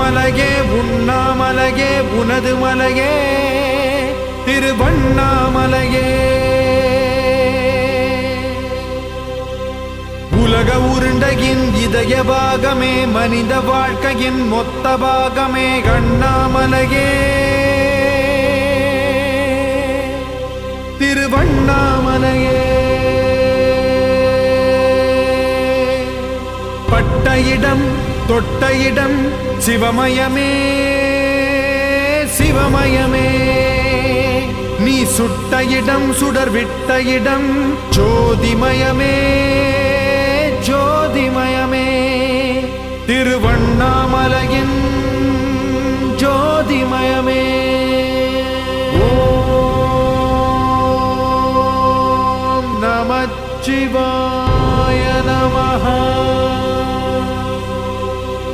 உண்ணாமலையே உண்ணாமலையே உனது மலையே திருவண்ணாமலையே. உலக உருண்டையின் இதய பாகமே மனித வாழ்க்கையின் மொத்த பாகமே அண்ணாமலையே திருவண்ணாமலையே. பட்ட இடம் தொட்ட இடம் சிவமயமே சிவமயமே. நீ சுட்ட இடம் சுடர் விட்ட இடம் ஜோதிமயமே ஜோதிமயமே. திருவண்ணாமலையின் ஜோதிமயமே.